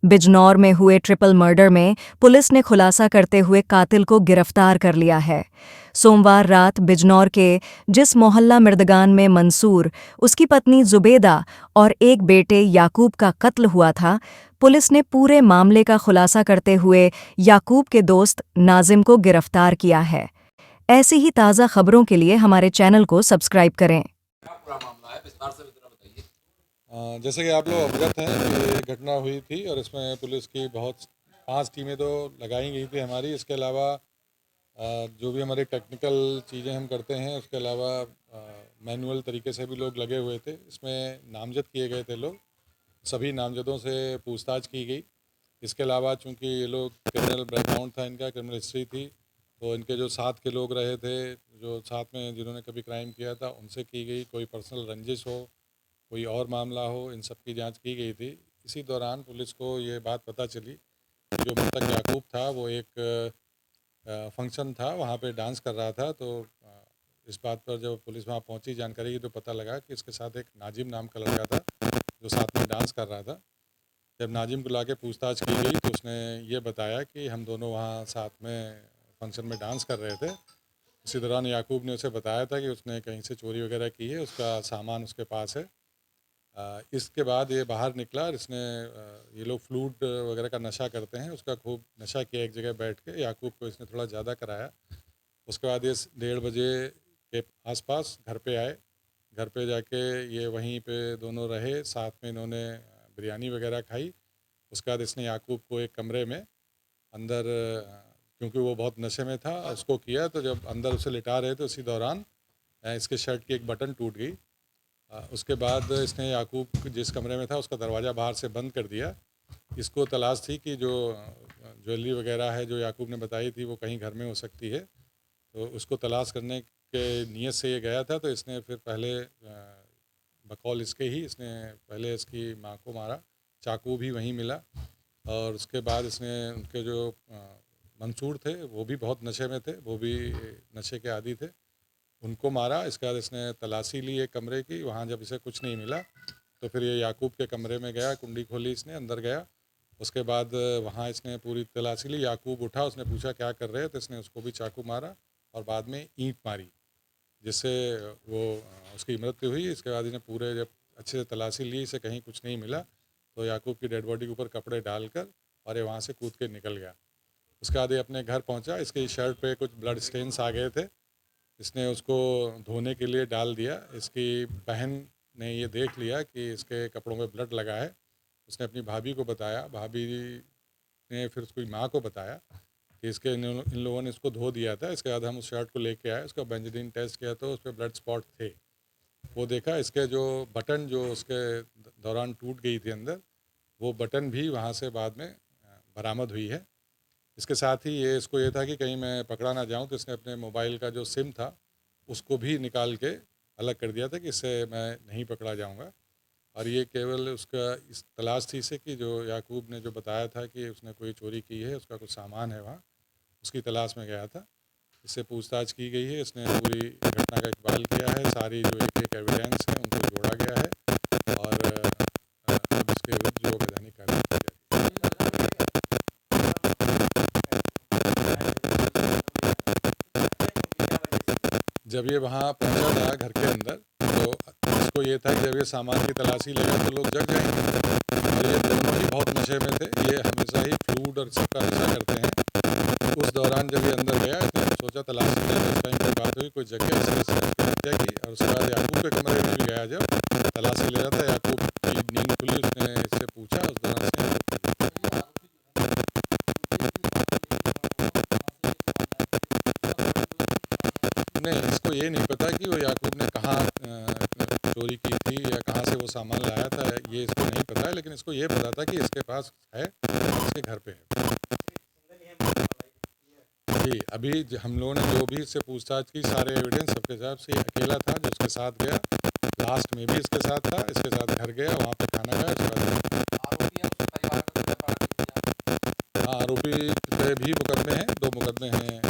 बिजनौर में हुए triple murder में पुलिस ने खुलासा करते हुए कातिल को गिरफ्तार कर लिया है। सोमवार रात बिजनौर के जिस मोहल्ला मिर्दगान में मंसूर, उसकी पत्नी जुबेदा और एक बेटे याकूब का कत्ल हुआ था, पुलिस ने पूरे मामले का खुलासा करते हुए याकूब के दोस्त नाजिम को गिरफ्तार किया है। ऐसी ही ताज़ा खबरों के लिए हमारे चैनल को सब्सक्राइब करें। क्या पूरा मामला है, विस्तार से जरा बताइए। जैसे कि आप लोग अवगत हैं कि घटना हुई थी और इसमें पुलिस की बहुत 5 टीमें तो लगाई गई थी हमारी। इसके अलावा जो भी हमारे टेक्निकल चीज़ें हम करते हैं, उसके अलावा मैनुअल तरीके से भी लोग लगे हुए थे। इसमें नामजद किए गए थे लोग, सभी नामजदों से पूछताछ की गई। इसके अलावा चूँकि ये लोग क्रिमिनल बैकग्राउंड था इनका, क्रिमिनल हिस्ट्री थी, तो इनके जो साथ के लोग रहे थे, जो साथ में जिन्होंने कभी क्राइम किया था, उनसे की गई। कोई पर्सनल रंजिश हो, कोई और मामला हो, इन सब की जांच की गई थी। इसी दौरान पुलिस को ये बात पता चली कि जो मृतक याकूब था वो एक फंक्शन था, वहाँ पे डांस कर रहा था। तो इस बात पर जब पुलिस वहाँ पहुँची जानकारी की, तो पता लगा कि इसके साथ एक नाजिम नाम का लड़का था जो साथ में डांस कर रहा था। जब नाजिम को लाके पूछताछ की गई तो उसने ये बताया कि हम दोनों वहाँ साथ में फंक्शन में डांस कर रहे थे। इसी दौरान याकूब ने उसे बताया था कि उसने कहीं से चोरी वगैरह की है, उसका सामान उसके पास है। इसके बाद ये बाहर निकला और इसने ये लोग फ्लूट वगैरह का नशा करते हैं, उसका खूब नशा किया एक जगह बैठ के। याकूब को इसने थोड़ा ज़्यादा कराया। उसके बाद ये 1:30 बजे के आसपास घर पे आए। घर पे जाके ये वहीं पे दोनों रहे, साथ में इन्होंने बिरयानी वगैरह खाई। उसके बाद इसने याकूब को एक कमरे में अंदर, क्योंकि वो बहुत नशे में था, उसको किया। तो जब अंदर उसे लिटा रहे थे, उसी दौरान इसके शर्ट की एक बटन टूट गई। उसके बाद इसने याकूब जिस कमरे में था उसका दरवाज़ा बाहर से बंद कर दिया। इसको तलाश थी कि जो ज्वेलरी वगैरह है जो याकूब ने बताई थी वो कहीं घर में हो सकती है, तो उसको तलाश करने के नीयत से ये गया था। तो इसने फिर पहले बकौल इसके ही इसने पहले इसकी माँ को मारा, चाकू भी वहीं मिला। और उसके बाद इसने उनके जो मंसूर थे वो भी बहुत नशे में थे, वो भी नशे के आदी थे, उनको मारा। इसके बाद इसने तलाशी ली एक कमरे की, वहाँ जब इसे कुछ नहीं मिला तो फिर ये याकूब के कमरे में गया, कुंडी खोली इसने, अंदर गया। उसके बाद वहाँ इसने पूरी तलाशी ली। याकूब उठा, उसने पूछा क्या कर रहे हैं, तो इसने उसको भी चाकू मारा और बाद में ईंट मारी, जिससे वो उसकी मृत्यु हुई। इसके बाद इसने पूरे जब अच्छे से तलाशी ली, इसे कहीं कुछ नहीं मिला, तो याकूब की डेड बॉडी के ऊपर कपड़े डालकर और ये वहाँ से कूद के निकल गया। उसके बाद ये अपने घर पहुँचा। इसकी शर्ट पे कुछ ब्लड स्टेन्स आ गए थे, इसने उसको धोने के लिए डाल दिया। इसकी बहन ने ये देख लिया कि इसके कपड़ों में ब्लड लगा है। उसने अपनी भाभी को बताया, भाभी ने फिर उसकी माँ को बताया कि इन लोगों ने इसको धो दिया था। इसके बाद हम उस शर्ट को लेके आए, उसका बेंजीन टेस्ट किया तो उस पर ब्लड स्पॉट थे। वो देखा, इसके जो बटन जो उसके दौरान टूट गई थी अंदर, वो बटन भी वहाँ से बाद में बरामद हुई है। इसके साथ ही ये इसको ये था कि कहीं मैं पकड़ा ना जाऊं, तो इसने अपने मोबाइल का जो सिम था उसको भी निकाल के अलग कर दिया था कि इससे मैं नहीं पकड़ा जाऊंगा। और ये केवल उसका इस तलाश थी इसे कि जो याकूब ने जो बताया था कि उसने कोई चोरी की है, उसका कुछ सामान है वहाँ, उसकी तलाश में गया था। इससे पूछताछ की गई है, इसने पूरी घटना का इकबाल किया है, सारी जो एक एक एविडेंस है उनको जोड़ा गया है और अब इसके विरुद्ध जो वैधानिक कार्रवाई की जाएगी। जब ये वहाँ पहुँचा था घर के अंदर, तो इसको ये था कि जब ये सामान की तलाशी लेगा तो लोग जग जाएंगे। और ये दोनों ही बहुत नशे में थे, ये हमेशा ही फ्लूड और सबका नशा करते हैं। उस दौरान जब ये अंदर गया, इसने सोचा तलाशी ले, उस टाइम की बात हुई कोई जगह, इसने इसकी हत्या की। और उसके बाद याकूब के कमरे में भी गया, जब तलाशी ले रहा था, याकूब की नींद खुली, उसने इससे पूछा, उस दौरान से नहीं, इसको ये नहीं पता कि वो याकूब ने कहाँ चोरी की थी या कहाँ से वो सामान लाया था, ये इसको नहीं पता है। लेकिन इसको ये पता था कि इसके पास है, इसके घर पे है। जी, अभी हम लोगों ने जो भी इससे पूछताछ की, सारे एविडेंस सबके हिसाब से ये अकेला था जो उसके साथ गया। लास्ट में भी इसके साथ था, इसके साथ घर गया, वहाँ पे खाना खाया, उसके बाद हाँ, आरोपी पे भी मुकदमे हैं, 2 मुकदमे हैं